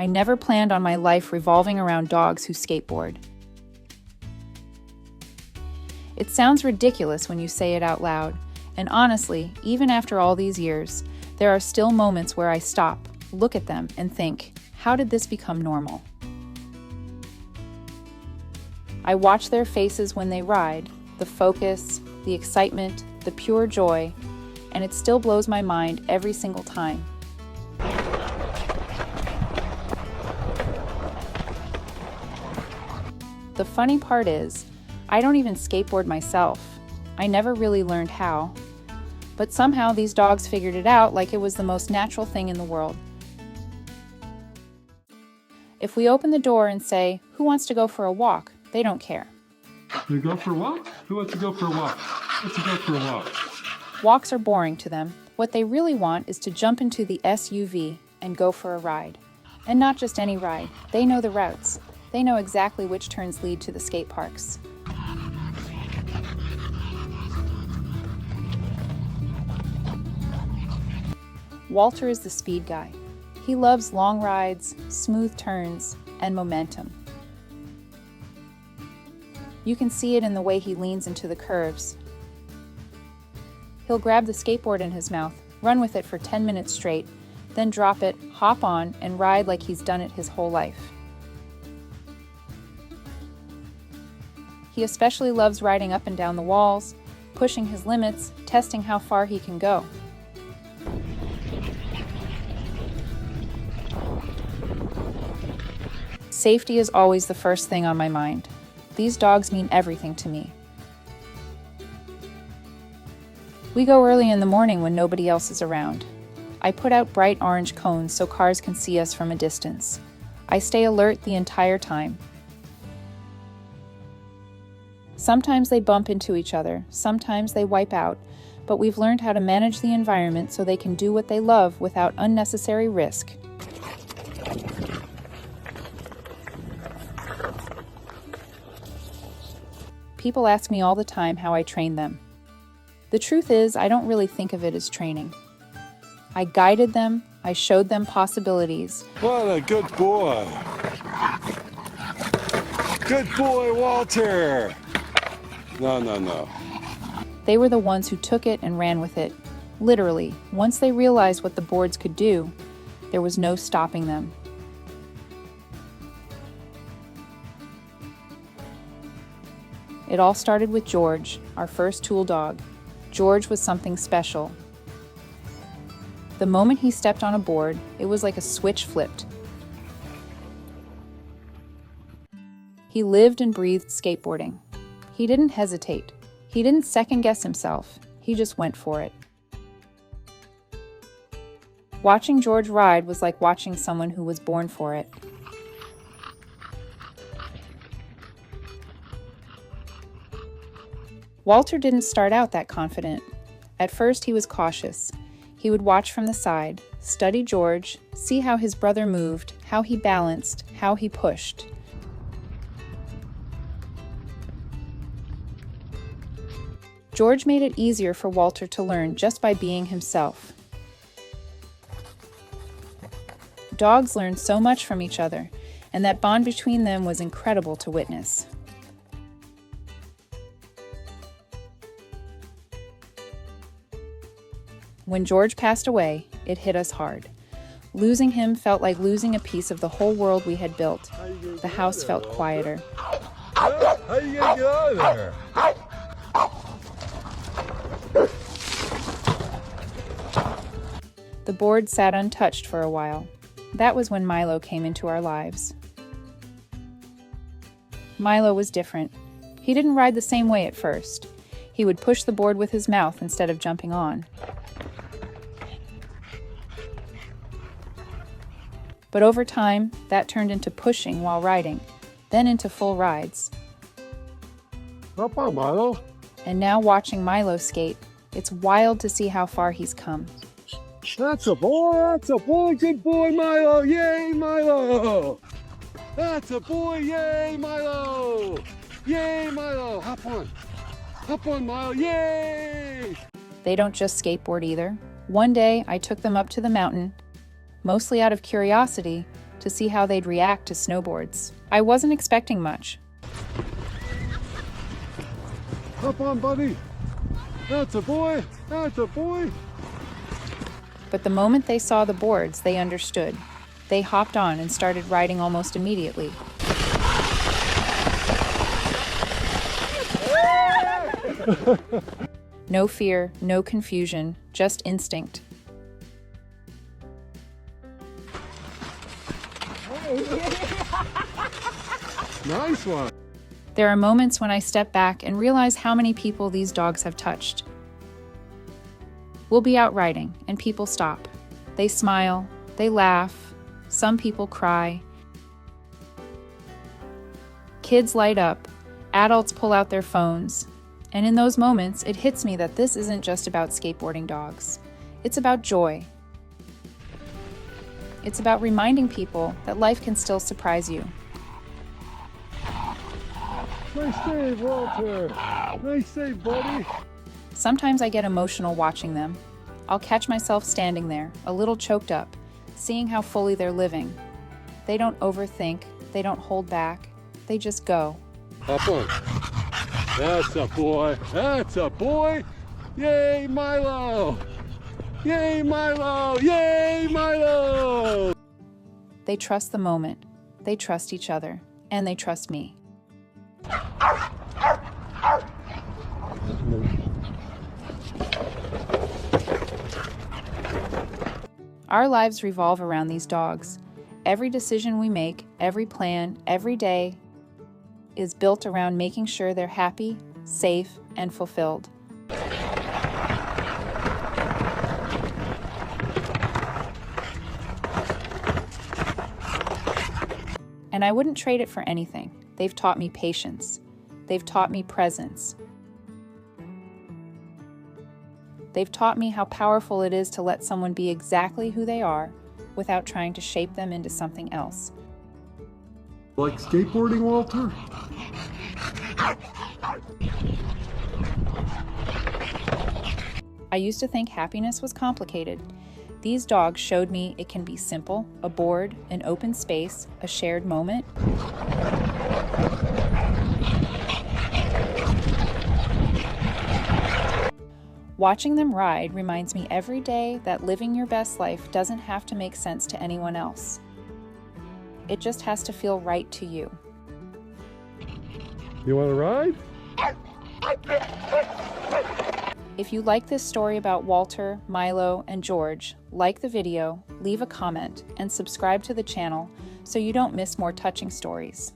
I never planned on my life revolving around dogs who skateboard. It sounds ridiculous when you say it out loud, and honestly, even after all these years, there are still moments where I stop, look at them, and think, how did this become normal? I watch their faces when they ride, the focus, the excitement, the pure joy, and it still blows my mind every single time. The funny part is, I don't even skateboard myself. I never really learned how. But somehow these dogs figured it out like it was the most natural thing in the world. If we open the door and say, "Who wants to go for a walk?" they don't care. You go for a walk? Who wants to go for a walk? Let's go for a walk. Walks are boring to them. What they really want is to jump into the SUV and go for a ride. And not just any ride. They know the routes. They know exactly which turns lead to the skate parks. Walter is the speed guy. He loves long rides, smooth turns, and momentum. You can see it in the way he leans into the curves. He'll grab the skateboard in his mouth, run with it for 10 minutes straight, then drop it, hop on, and ride like he's done it his whole life. He especially loves riding up and down the walls, pushing his limits, testing how far he can go. Safety is always the first thing on my mind. These dogs mean everything to me. We go early in the morning when nobody else is around. I put out bright orange cones so cars can see us from a distance. I stay alert the entire time. Sometimes they bump into each other, sometimes they wipe out, but we've learned how to manage the environment so they can do what they love without unnecessary risk. People ask me all the time how I train them. The truth is, I don't really think of it as training. I guided them, I showed them possibilities. What a good boy. Good boy, Walter. No. They were the ones who took it and ran with it. Literally, once they realized what the boards could do, there was no stopping them. It all started with George, our first tool dog. George was something special. The moment he stepped on a board, it was like a switch flipped. He lived and breathed skateboarding. He didn't hesitate. He didn't second-guess himself. He just went for it. Watching George ride was like watching someone who was born for it. Walter didn't start out that confident. At first, he was cautious. He would watch from the side, study George, see how his brother moved, how he balanced, how he pushed. George made it easier for Walter to learn just by being himself. Dogs learn so much from each other, and that bond between them was incredible to witness. When George passed away, it hit us hard. Losing him felt like losing a piece of the whole world we had built. The house felt quieter. How you gonna get out of there? The board sat untouched for a while. That was when Milo came into our lives. Milo was different. He didn't ride the same way at first. He would push the board with his mouth instead of jumping on. But over time, that turned into pushing while riding, then into full rides. Hop on, Milo. And now watching Milo skate, it's wild to see how far he's come. That's a boy, good boy, Milo, yay, Milo. That's a boy, yay, Milo. Yay, Milo, hop on, Milo, yay. They don't just skateboard either. One day, I took them up to the mountain, mostly out of curiosity, to see how they'd react to snowboards. I wasn't expecting much. Hop on, buddy. That's a boy. That's a boy. But the moment they saw the boards, they understood. They hopped on and started riding almost immediately. No fear, no confusion, just instinct. Nice one. There are moments when I step back and realize how many people these dogs have touched. We'll be out riding, and people stop. They smile, they laugh, some people cry. Kids light up, adults pull out their phones. And in those moments, it hits me that this isn't just about skateboarding dogs. It's about joy. It's about reminding people that life can still surprise you. Nice save, Walter. Nice save, buddy. Sometimes I get emotional watching them. I'll catch myself standing there, a little choked up, seeing how fully they're living. They don't overthink, they don't hold back, they just go. Hop on. That's a boy. That's a boy. Yay, Milo. Yay, Milo. Yay, Milo. They trust the moment, they trust each other, and they trust me. Our lives revolve around these dogs. Every decision we make, every plan, every day is built around making sure they're happy, safe, and fulfilled. And I wouldn't trade it for anything. They've taught me patience. They've taught me presence. They've taught me how powerful it is to let someone be exactly who they are without trying to shape them into something else. Like skateboarding, Walter? I used to think happiness was complicated. These dogs showed me it can be simple: a board, an open space, a shared moment. Watching them ride reminds me every day that living your best life doesn't have to make sense to anyone else. It just has to feel right to you. You want to ride? If you like this story about Walter, Milo, and George, like the video, leave a comment, and subscribe to the channel so you don't miss more touching stories.